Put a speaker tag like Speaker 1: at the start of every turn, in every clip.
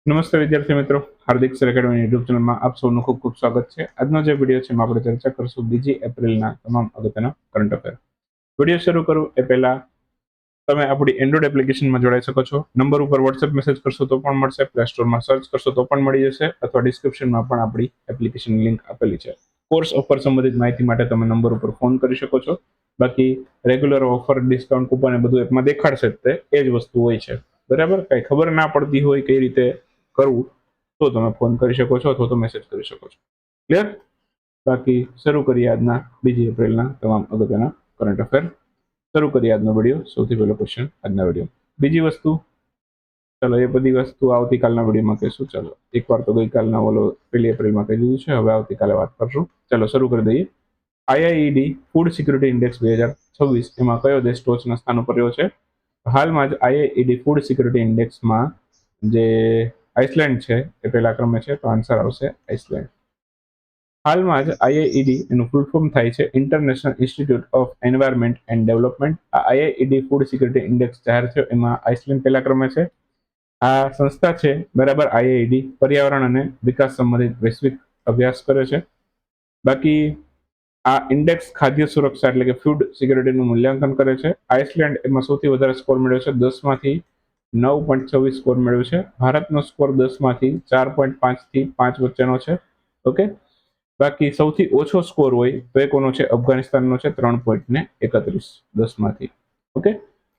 Speaker 1: નમસ્તે વિદ્યાર્થી મિત્રો, હાર્દિક સર એકેડમી યુટ્યુબ ચેનલમાં આપ સૌનું ખૂબ ખૂબ સ્વાગત છે. આજનો જે વિડીયો છે એમાં આપણે ચર્ચા કરશું 2 એપ્રિલના તમામ અગત્યના કરંટ અફેર. વિડીયો શરૂ કરું એ પહેલા તમે આપણી એન્ડ્રોઇડ એપ્લિકેશનમાં જોડાઈ શકો છો. નંબર ઉપર વોટ્સએપ મેસેજ કરશો તો પણ મળશે, પ્લે સ્ટોરમાં સર્ચ કરશો તો પણ મળી જશે, અથવા ડિસ્ક્રિપ્શનમાં પણ આપણી એપ્લિકેશનની લિંક આપેલી છે. કોર્સ ઓફર સંબંધિત માહિતી માટે તમે નંબર ઉપર ફોન કરી શકો છો. બાકી રેગ્યુલર ઓફર, ડિસ્કાઉન્ટ કૂપન એ બધું એપમાં દેખાડશે તે એ જ વસ્તુ હોય છે. બરાબર, કઈ ખબર ના પડતી હોય કઈ રીતે કરવું તો તમે ફોન કરી શકો છો અથવા તો મેસેજ કરી શકો છો. ક્લિયર? બાકી શરૂ કરીએ આજના 2 એપ્રિલના તમામ અગત્યના કરંટ અફેર. શરૂ કરીએ આજનો વિડીયો. સૌથી પહેલો ક્વેશ્ચન આજના વિડીયો. બીજી વસ્તુ, ચલો એ બધી વસ્તુ આવતીકાલના વિડીયોમાં કહીશું. ચલો એકવાર તો ગઈકાલના 1 એપ્રિલમાં કહી દીધું છે, હવે આવતીકાલે વાત કરશું. ચલો શરૂ કરી દઈએ. આઈઆઈઈડી ફૂડ સિક્યુરિટી ઇન્ડેક્સ 2026 એમાં કયો દેશ ટોચના સ્થાન ઉપર રહ્યો છે? હાલમાં જ આઈઆઈઈડી ફૂડ સિક્યુરિટી ઇન્ડેક્સમાં જે આઇસલેન્ડ છે એ પહેલા ક્રમે છે, તો આન્સર આવશે આઇસલેન્ડ. હાલમાં જ આઈઆઈઈડી એનું ફૂલ ફોર્મ થાય છે international institute of environment and development. આ આઈઆઈઈડી ફૂડ સિક્યુરિટી ઇન્ડેક્સ જાહેર થયો એમાં આઇસલેન્ડ પહેલા ક્રમે છે. આ સંસ્થા છે બરાબર, આઈઆઈઈડી પર્યાવરણ અને વિકાસ સંબંધિત વૈશ્વિક અભ્યાસ કરે છે. બાકી આ ઇન્ડેક્સ ખાદ્ય સુરક્ષા એટલે કે ફૂડ સિક્યુરિટીનું મૂલ્યાંકન કરે છે. આઇસલેન્ડ એમાં સૌથી વધારે સ્કોર મેળવ્યો છે, 10માંથી 9.26 સ્કોર મેળવ્યો છે. ભારતનો સ્કોર 10માંથી 4.5 થી 5 વચ્ચેનો છે. ઓકે, બાકી સૌથી ઓછો સ્કોર હોય તો એ કોનો છે? અફઘાનિસ્તાનનો છે, 3.31 10માંથી. ઓકે,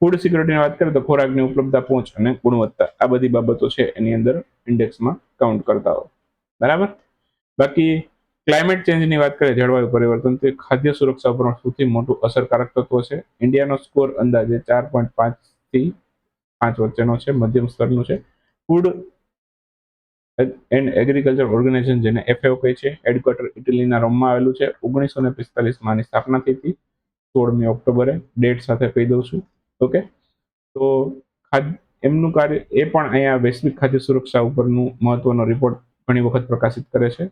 Speaker 1: ફૂડ સિક્યુરિટીની વાત કરીએ તો ખોરાકની ઉપલબ્ધતા, પહોંચ અને ગુણવત્તા આ બધી બાબતો છે એની અંદર ઇન્ડેક્સમાં કાઉન્ટ કરતા હોય. બરાબર. બાકી ક્લાઇમેટ ચેન્જની વાત કરીએ, જળવાયુ પરિવર્તન, તે ખાદ્ય સુરક્ષા ઉપર સૌથી મોટું અસરકારક તત્વ છે. ઇન્ડિયાનો સ્કોર અંદાજે 4.5 થી 5 વચ્ચેનો છે, મધ્યમ સ્તરનું છે. ફૂડ એન્ડ એગ્રીકલ્ચર ઓર્ગેનાઇઝેશન, જેને એફએઓ કહે છે, હેડક્વાર્ટર ઇટલીના રોમમાં આવેલું છે. 1945માં આની સ્થાપના થઈ હતી, 16મી ઓક્ટોબરે. ડેટ સાથે કહી દઉં છું. ઓકે, તો એમનું કાર્ય એ પણ અહીંયા વૈશ્વિક ખાદ્ય સુરક્ષા ઉપરનું મહત્વનો રિપોર્ટ ઘણી વખત પ્રકાશિત કરે છે.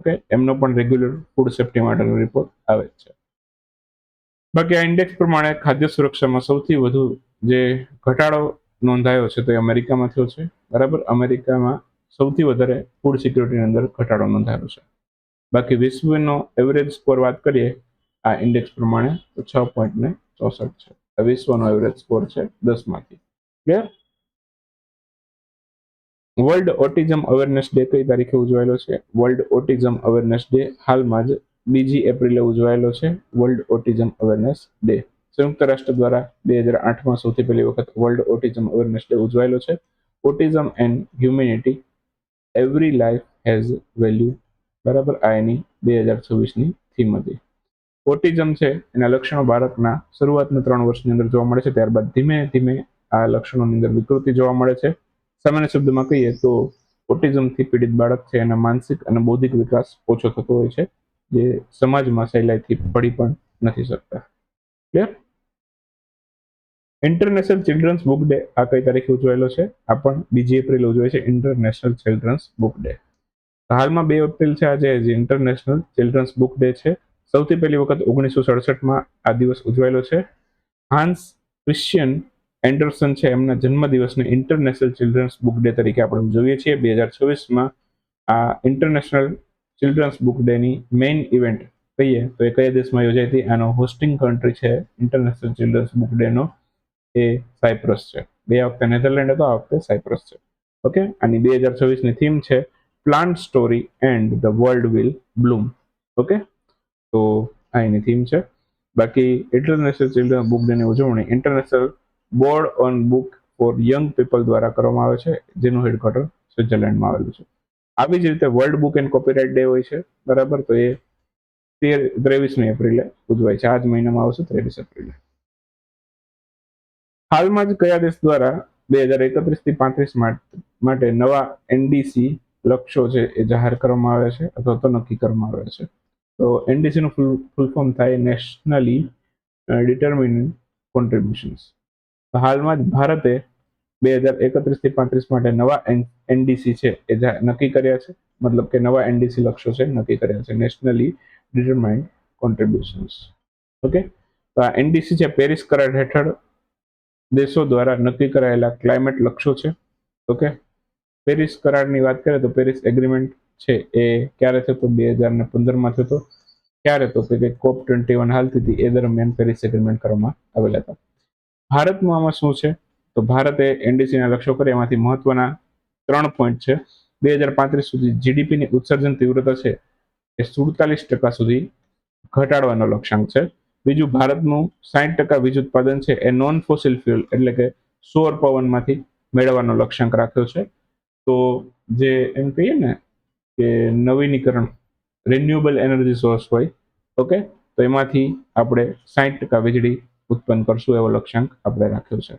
Speaker 1: ઓકે, એમનો પણ રેગ્યુલર ફૂડ સેફ્ટી માટેનો રિપોર્ટ આવે છે. બાકી આ ઇન્ડેક્સ પ્રમાણે ખાદ્ય સુરક્ષામાં સૌથી વધુ જે ઘટાડો નોંધાયો છે તો એ અમેરિકામાં થયો છે. બરાબર, અમેરિકામાં સૌથી વધારે ફૂડ સિક્યુરિટીની અંદર ઘટાડો નોંધાયો છે. બાકી વિશ્વનો એવરેજ સ્કોર વાત કરીએ આ ઇન્ડેક્સ પ્રમાણે તો 6.64 છે. આ વિશ્વનો એવરેજ સ્કોર છે 10માંથી. Clear? World autism awareness day કઈ તારીખે ઉજવાયેલો છે? વર્લ્ડ ઓટિઝમ અવેરનેસ ડે હાલમાં જ 2 એપ્રિલે ઉજવાયેલો છે. વર્લ્ડ ઓટિઝમ અવેરનેસ ડે સંયુક્ત રાષ્ટ્ર દ્વારા 2008માં સૌથી પહેલી વખત વર્લ્ડ ઓટિઝમ અવેરનેસ ડે ઉજવાયેલો છે. Autism and humanity, every life has value. બરાબર, આ એની 2026ની થીમ હતી. ઓટિઝમ છે એના લક્ષણો બાળકના શરૂઆતના 3 વર્ષની અંદર જોવા મળે છે, ત્યારબાદ ધીમે ધીમે આ લક્ષણોની અંદર વિકૃતિ જોવા મળે છે. સામાન્ય શબ્દમાં કહીએ તો ઓટિઝમથી પીડિત બાળક છે એના માનસિક અને બૌદ્ધિક વિકાસ ઓછો થતો હોય છે, જે સમાજમાં સહેલાઈથી ભળી પણ નથી શકતા. Clear? International children's book day આ કઈ તારીખે ઉજવાયેલો છે? આ પણ 2 એપ્રિલે ઉજવાય છે, ઇન્ટરનેશનલ ચિલ્ડ્રન્સ બુક ડે. હાલમાં 2 એપ્રિલ છે આજે જે ઇન્ટરનેશનલ ચિલ્ડ્રન્સ બુક ડે છે. સૌથી પહેલી વખત 1967માં આ દિવસ ઉજવાયેલો છે. હાન્સ ક્રિશ્ચિયન એન્ડરસન છે એમના જન્મદિવસને ઇન્ટરનેશનલ ચિલ્ડ્રન્સ બુક ડે તરીકે આપણે ઉજવીએ છીએ. 2026માં આ ઇન્ટરનેશનલ ચિલ્ડ્રન્સ બુક ડેની મેઇન ઇવેન્ટ કહીએ તો એ કયા દેશમાં યોજાઈ હતી? આનો હોસ્ટિંગ કન્ટ્રી છે ઇન્ટરનેશનલ ચિલ્ડ્રન્સ બુક ડેનો એ સાયપ્રસ છે. ગયા વખતે નેધરલેન્ડ હતો, આ વખતે સાયપ્રસ છે. ઓકે, આની 2026ની થીમ છે plant story and the world will Bloom. Okay, તો આ એની થીમ છે. બાકી ઇન્ટરનેશનલ ચિલ્ડ્રન બુક ડેની ઉજવણી international board on book four young people દ્વારા કરવામાં આવે છે, જેનું હેડક્વાર્ટર સ્વિટ્ઝરલેન્ડમાં આવેલું છે. આવી જ રીતે world book and copyright day હોય છે. બરાબર, તો એ 23મી એપ્રિલે ઉજવાય છે. આ જ મહિનામાં આવશે 23 એપ્રિલે. હાલમાં જ કયા દેશ દ્વારા 2031થી 35 માટે નવા એનડીસી લક્ષ્યો છે એ જાહેર કરવામાં આવ્યા છે અથવા તો નક્કી કરવામાં આવ્યા છે? તો એનડીસીનું ફૂલ ફોર્મ થાય નેશનલી ડિટર્મિન્ડ કોન્ટ્રીબ્યુશન્સ. હાલમાં જ ભારતે 2031થી 35 માટે નવા એનડીસી છે એ નક્કી કર્યા છે, મતલબ કે નવા એનડીસી લક્ષ્યો છે નક્કી કર્યા છે, નેશનલી ડિટર્માઇન્ડ કોન્ટ્રીબ્યુશન્સ. ઓકે, તો આ એનડીસી છે પેરિસ કરાર હેઠળ દેશો દ્વારા નક્કી કરાયેલા ક્લાઇમેટ લક્ષ્યો છે. ઓકે, પેરિસ કરારની વાત કરીએ તો પેરિસ એગ્રીમેન્ટ છે એ ક્યારે થયો તો 2015માં થયો હતો. ક્યારે તો કે COP21 હાલતી હતી એ દરમિયાન પેરિસ એગ્રીમેન્ટ કરવામાં આવેલા હતા. ભારતનું આમાં શું છે તો ભારતે એનડીસીના લક્ષ્યો કર્યા, એમાંથી મહત્વના 3 પોઈન્ટ છે. 2035 સુધી જીડીપીની ઉત્સર્જન તીવ્રતા છે એ 47% સુધી ઘટાડવાનો લક્ષ્યાંક છે. બીજું, ભારતનું 60% વીજ ઉત્પાદન છે એ નોન ફોસિલ ફ્યુઅલ એટલે કે સૌર પવનમાંથી મેળવવાનો લક્ષ્યાંક રાખ્યો છે. તો જે એમ કહીએ ને કે નવીનીકરણ રિન્યુએબલ એનર્જી સોર્સ હોય, ઓકે, તો એમાંથી આપણે 60% વીજળી ઉત્પન્ન કરશું એવો લક્ષ્યાંક આપણે રાખ્યો છે.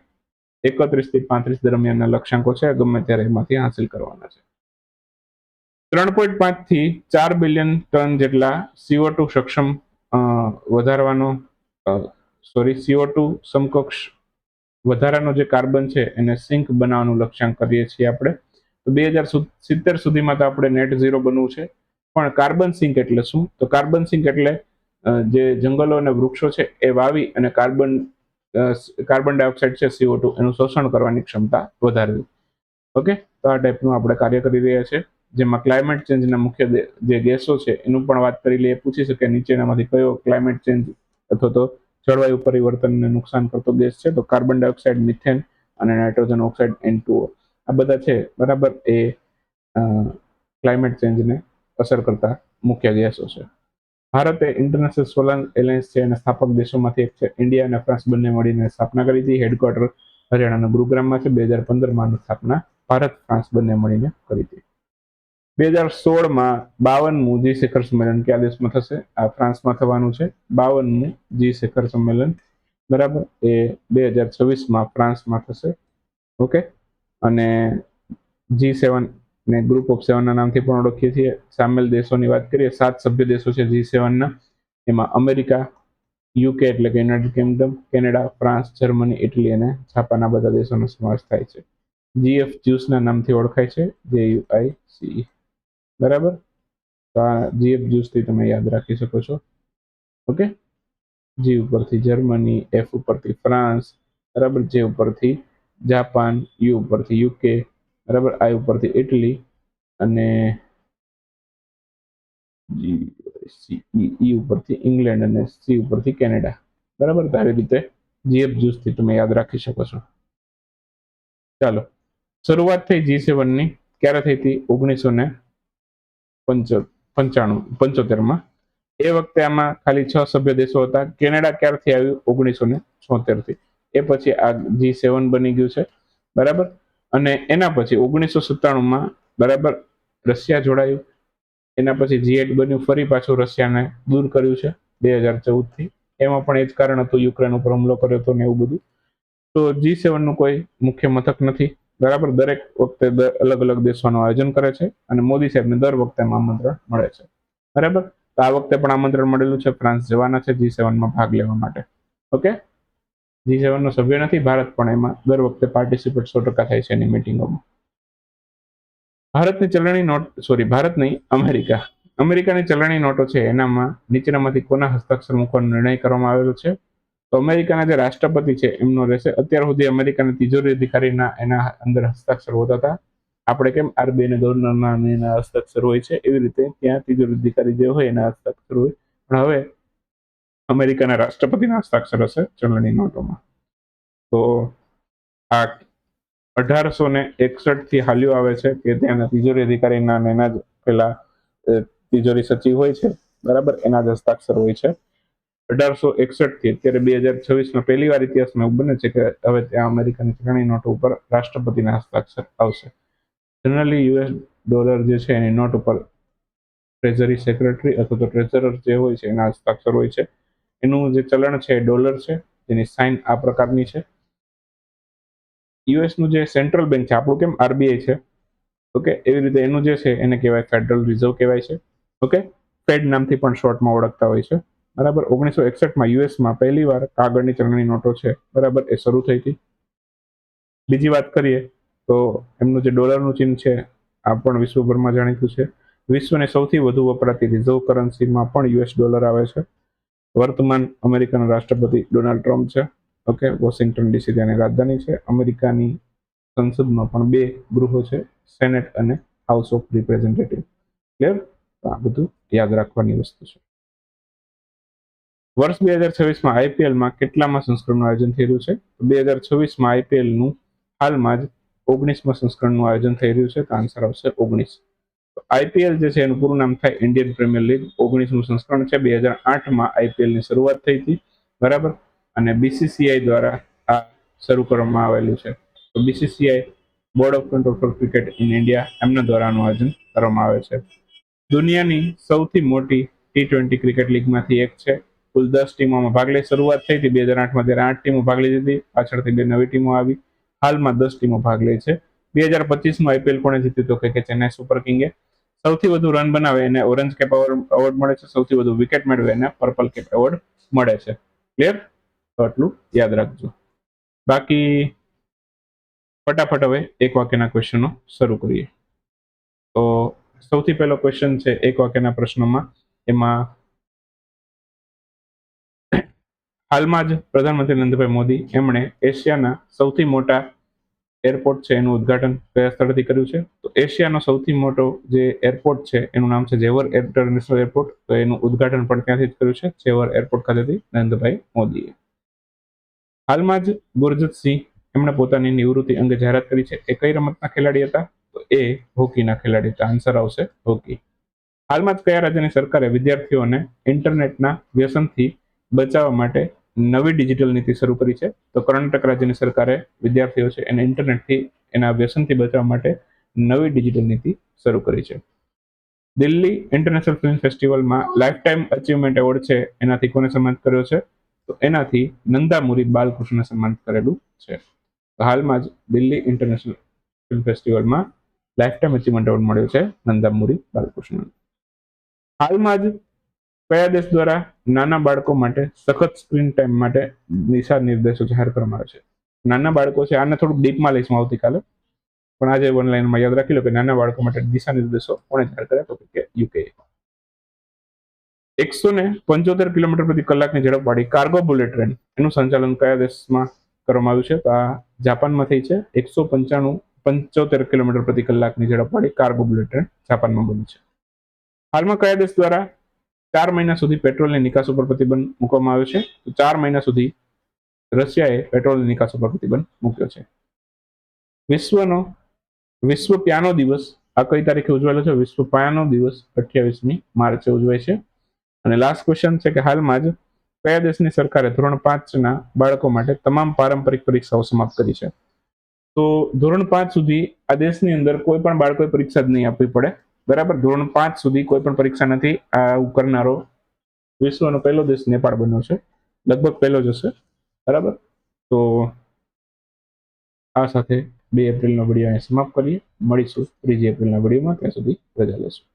Speaker 1: 31 થી 35 દરમિયાનના લક્ષ્યાંકો છે, ગમે ત્યારે એમાંથી હાંસિલ કરવાના છે. 3.5 થી 4 બિલિયન ટન જેટલા CO2 સક્ષમ વધારવાનો CO2 સમકક્ષ વધારાનો જે કાર્બન છે એને સિંક બનાવવાનું લક્ષ્યાંક કરીએ છીએ આપણે. તો 2070 સુધીમાં તો આપણે નેટ ઝીરો બનવું છે. પણ કાર્બન સિંક એટલે શું? તો કાર્બન સિંક એટલે જે જંગલો અને વૃક્ષો છે એ વાવી અને કાર્બન ડાયોક્સાઇડ છે CO2 એનું શોષણ કરવાની ક્ષમતા વધારવી. ઓકે, તો આ ટાઈપનું આપણે કાર્ય કરી રહ્યા છે, જેમાં ક્લાઇમેટ ચેન્જના મુખ્ય જે ગેસો છે એનું પણ વાત કરી લઈએ. પૂછી શકે નીચેનામાંથી કયો ક્લાઇમેટ ચેન્જ અથવા તો જળવાયુ પરિવર્તનને નુકસાન કરતો ગેસ છે? તો કાર્બન ડાયોક્સાઇડ, મિથેન અને નાઇટ્રોજન ઓક્સાઇડ N2O આ બધા છે, બરાબર, એ ક્લાઇમેટ ચેન્જને અસર કરતા મુખ્ય ગેસો છે. ભારતે ઇન્ટરનેશનલ સોલાર એલાયન્સ છે એના સ્થાપક દેશોમાંથી એક છે. ઇન્ડિયા અને ફ્રાન્સ બંને મળીને સ્થાપના કરી હતી. હેડક્વાર્ટર હરિયાણાના ગુરુગ્રામમાં છે. 2015માં સ્થાપના ભારત ફ્રાન્સ બંને મળીને કરી હતી. 2016માં 52મું જી શિખર સંમેલન કયા દેશમાં થશે? આ ફ્રાન્સમાં થવાનું છે. 52મું જી શિખર સંમેલન, બરાબર, એ 2026માં ફ્રાન્સમાં થશે. ઓકે, અને G7 ને ગ્રુપ ઓફ 7 ના નામથી પણ ઓળખીએ છીએ. સામેલ દેશોની વાત કરીએ, 7 સભ્ય દેશો છે G7 ના. એમાં અમેરિકા, યુકે એટલે કે United Kingdom, Canada, France, Germany, Italy અને જાપાન આ બધા દેશોનો સમાવેશ થાય છે. GF જ્યુસના નામથી ઓળખાય છે, JUICE, બરાબર. તો આ GF જ્યુસથી તમે યાદ રાખી શકો છો. ઓકે, G ઉપરથી જર્મની, F ઉપરથી ફ્રાન્સ, બરાબર, J ઉપરથી જાપાન, U ઉપરથી યુકે, બરાબર, I ઉપરથી ઇટલી અને E ઉપરથી ઇંગ્લેન્ડ અને C ઉપરથી કેનેડા, બરાબર. તો આવી રીતે GF જ્યુસથી તમે યાદ રાખી શકો છો. ચાલો, શરૂઆત થઈ G7ની ક્યારે થઈ હતી? 1995-75માં. એ વખતે આમાં ખાલી 6 સભ્ય દેશો હતા. કેનેડા ક્યારથી આવ્યું? 1976થી. એ પછી આ G7 બની ગયું છે, બરાબર. અને એના પછી 1997માં, બરાબર, રશિયા જોડાયું. એના પછી G8 બન્યું, ફરી પાછું રશિયાને દૂર કર્યું છે 2014થી. એમાં પણ એ જ કારણ હતું, યુક્રેન ઉપર હુમલો કર્યો હતો ને એવું બધું. તો G7 નું કોઈ મુખ્ય મથક નથી, બરાબર. દરેક વખતે અલગ અલગ દેશોનું આયોજન કરે છે અને મોદી સાહેબને દર વખતે આમંત્રણ મળે છે, બરાબર. તો આ વખતે પણ આમંત્રણ મળેલું છે. ફ્રાન્સ જવાના છે G7માં ભાગ લેવા માટે. ઓકે, G7 નો સભ્ય નથી ભારત, પણ એમાં દર વખતે પાર્ટિસિપેટ 100% થાય છે એની મિટિંગોમાં. ભારતની ચલણી નોટ, ભારત નહીં, અમેરિકાની ચલણી નોટો છે એનામાં નીચેનામાંથી કોના હસ્તાક્ષર મૂકવાનો નિર્ણય કરવામાં આવેલો છે? તો અમેરિકાના જે રાષ્ટ્રપતિ છે એમનો રહેશે. અત્યાર સુધી અમેરિકાના તિજોરી અધિકારીના એના અંદર હસ્તાક્ષર હોતા હતા. આપણે કેમ RBI ના ગવર્નરના એના હસ્તાક્ષર હોય છે, એવી રીતે ત્યાં તિજોરી અધિકારી જે હોય એના હસ્તાક્ષર હોય. પણ હવે અમેરિકાના રાષ્ટ્રપતિના હસ્તાક્ષર હશે ચલણી નોટોમાં. તો આ 1861 થી હાલ્યું આવે છે કે ત્યાંના તિજોરી અધિકારીના એના જ પેલા તિજોરી સચિવ હોય છે, બરાબર, એના જ હસ્તાક્ષર હોય છે. 1861 થી અત્યારે 2026માં પહેલી વાર ઇતિહાસમાં એવું બને છે કે હવે ત્યાં અમેરિકાની ચલણી નોટો ઉપર રાષ્ટ્રપતિના હસ્તાક્ષર આવશે. જનરલી US ડોલર જે છે એની નોટ ઉપર ટ્રેઝરી સેક્રેટરી અથવા તો ટ્રેઝરર જે હોય છે એના હસ્તાક્ષર હોય છે. એનું જે ચલણ છે એ ડોલર છે, જેની સાઇન આ પ્રકારની છે. US નું જે સેન્ટ્રલ બેંક છે, આપણું કેમ RBI છે, ઓકે, એવી રીતે એનું જે છે એને કહેવાય ફેડરલ રિઝર્વ કહેવાય છે. ઓકે, ફેડ નામથી પણ શોર્ટમાં ઓળખતા હોય છે, બરાબર. 1961માં યુએસમાં પહેલી વાર કાગળની ચલણી નોટો છે, બરાબર, એ શરૂ થઈ હતી. બીજી વાત કરીએ તો એમનું જે ડોલરનું ચિહ્ન છે આ પણ વિશ્વભરમાં જાણીતું છે. વિશ્વની સૌથી વધુ વપરાતી રિઝર્વ કરન્સીમાં પણ US ડોલર આવે છે. વર્તમાન અમેરિકાના રાષ્ટ્રપતિ ડોનાલ્ડ ટ્રમ્પ છે. ઓકે, વોશિંગ્ટન DC તેની રાજધાની છે. અમેરિકાની સંસદમાં પણ બે ગૃહો છે, સેનેટ અને હાઉસ ઓફ રિપ્રેઝેન્ટેટિવ. ક્લિયર? તો આ બધું યાદ રાખવાની વસ્તુ છે. વર્ષ 2026માં આઈપીએલમાં કેટલામાં સંસ્કરણનું આયોજન થઈ રહ્યું છે? 2026માં આઈપીએલનું હાલમાં જ 19મા સંસ્કરણનું આયોજન થઈ રહ્યું છે. તો આન્સર આવશે 19. આઈપીએલ જે છે એનું પૂરું નામ થાય ઇન્ડિયન પ્રીમિયર લીગ. 19મું સંસ્કરણ છે. 2008માં આઈપીએલની શરૂઆત થઈ હતી, બરાબર. અને બીસીસીઆઈ દ્વારા આ શરૂ કરવામાં આવેલું છે. તો BCCI board of control for cricket in India એમના દ્વારા આનું આયોજન કરવામાં આવે છે. દુનિયાની સૌથી મોટી T20 ક્રિકેટ લીગમાંથી એક છે. કુલ 10 ટીમોમાં ભાગ લઈ શરૂઆત થઈ હતી 2008માં, ત્યારે 8 ટીમો ભાગ લીધી હતી. પાછળથી 2 નવી ટીમો આવી. હાલમાં 10 ટીમો ભાગ લે છે. 2025માં આઈપીએલ કોણે જીત્યું? તો કે ચેન્નાઈ સુપર કિંગે. સૌથી વધુ રન બનાવે એને ઓરેન્જ કેપ એવોર્ડ મળે છે. સૌથી વધુ વિકેટ મેળવે એને પર્પલ કેપ એવોર્ડ મળે છે. ક્લિયર? તો આટલું યાદ રાખજો. બાકી ફટાફટ હવે એક વાક્યના ક્વેશ્ચનો શરૂ કરીએ. તો સૌથી પહેલો ક્વેશ્ચન છે એક વાક્યના પ્રશ્નોમાં. એમાં હાલમાં જ પ્રધાનમંત્રી નરેન્દ્રભાઈ મોદી એમણે એશિયાના સૌથી મોટા એરપોર્ટ છે એનું ઉદ્ઘાટન કયા સ્થળેથી કર્યું છે? તો એશિયાનો સૌથી મોટો જે એરપોર્ટ છે એનું નામ છે ઝેવર ઇન્ટરનેશનલ એરપોર્ટ. તો એનું ઉદ્ઘાટન પણ ત્યાંથી જ કર્યું છે, ઝેવર એરપોર્ટ ખાતેથી નરેન્દ્રભાઈ મોદીએ. હાલમાં જ ગુરજત સિંહ એમણે પોતાની નિવૃત્તિ અંગે જાહેરાત કરી છે. એ કઈ રમતના ખેલાડી હતા? તો એ હોકીના ખેલાડી હતા. આન્સર આવશે હોકી. હાલમાં જ કયા રાજ્યની સરકારે વિદ્યાર્થીઓને ઇન્ટરનેટના વ્યસનથી બચાવવા માટે નવી ડિજિટલ નીતિ શરૂ કરી છે? તો કર્ણાટક રાજ્યની સરકારે વિદ્યાર્થીઓ છે એને ઇન્ટરનેટથી એના વ્યસનથી બચાવવા માટે નવી ડિજિટલ નીતિ શરૂ કરી છે. દિલ્હી ઇન્ટરનેશનલ ફિલ્મ ફેસ્ટિવલમાં લાઈફ ટાઈમ અચીવમેન્ટ એવોર્ડ છે એનાથી કોને સન્માનિત કર્યો છે? તો એનાથી નંદામુરી બાલકૃષ્ણને સન્માનિત કરેલું છે. હાલમાં જ દિલ્હી ઇન્ટરનેશનલ ફિલ્મ ફેસ્ટિવલમાં લાઈફ ટાઈમ અચીવમેન્ટ એવોર્ડ મળ્યો છે નંદામુરી બાલકૃષ્ણને. હાલમાં જ કયા દેશ દ્વારા નાના બાળકો માટે સખત સ્ક્રીન ટાઈમ માટે દિશા નિર્દેશો જાહેર કરવામાં આવે છે? નાના બાળકો છે, આને થોડુંક ડીપમાં લઈશું આવતીકાલે, પણ આજે ઓનલાઈનમાં યાદ રાખી લો કે નાના બાળકો માટે દિશા નિર્દેશો કોણે જાહેર કર્યા? તો કે યુકે. 175 કિલોમીટર પ્રતિ કલાકની ઝડપવાળી કાર્ગો બુલેટ ટ્રેન એનું સંચાલન કયા દેશમાં કરવામાં આવ્યું છે? તો આ જાપાનમાં થઈ છે. 175 કિલોમીટર પ્રતિ કલાકની ઝડપવાળી કાર્ગો બુલેટ ટ્રેન જાપાનમાં બની છે. હાલમાં કયા દેશ દ્વારા 4 મહિના સુધી પેટ્રોલની નિકાસ ઉપર પ્રતિબંધ મૂકવામાં આવ્યો છે? તો 4 મહિના સુધી રશિયાએ પેટ્રોલની નિકાસ ઉપર પ્રતિબંધ મૂક્યો છે. વિશ્વ પિયાનો દિવસ આ કઈ તારીખે ઉજવાયેલો છે? વિશ્વ પિયાનો દિવસ 28મી માર્ચે ઉજવાય છે. અને લાસ્ટ ક્વેશ્ચન છે કે હાલમાં જ કયા દેશની સરકારે ધોરણ 5ના બાળકો માટે તમામ પારંપરિક પરીક્ષાઓ સમાપ્ત કરી છે? તો ધોરણ 5 સુધી આ દેશની અંદર કોઈ પણ બાળકોએ પરીક્ષા જ નહીં આપવી પડે, બરાબર. ધોરણ 5 સુધી કોઈ પણ પરીક્ષા નથી. આ કરનારો વિશ્વનો પહેલો દેશ નેપાળ બન્યો છે, લગભગ પહેલો જ હશે, બરાબર. તો આ સાથે 2 એપ્રિલનો વિડીયો અહીં સમાપ્ત કરીએ. મળીશું 3 એપ્રિલના વિડીયોમાં. ત્યાં સુધી રજા લેશું.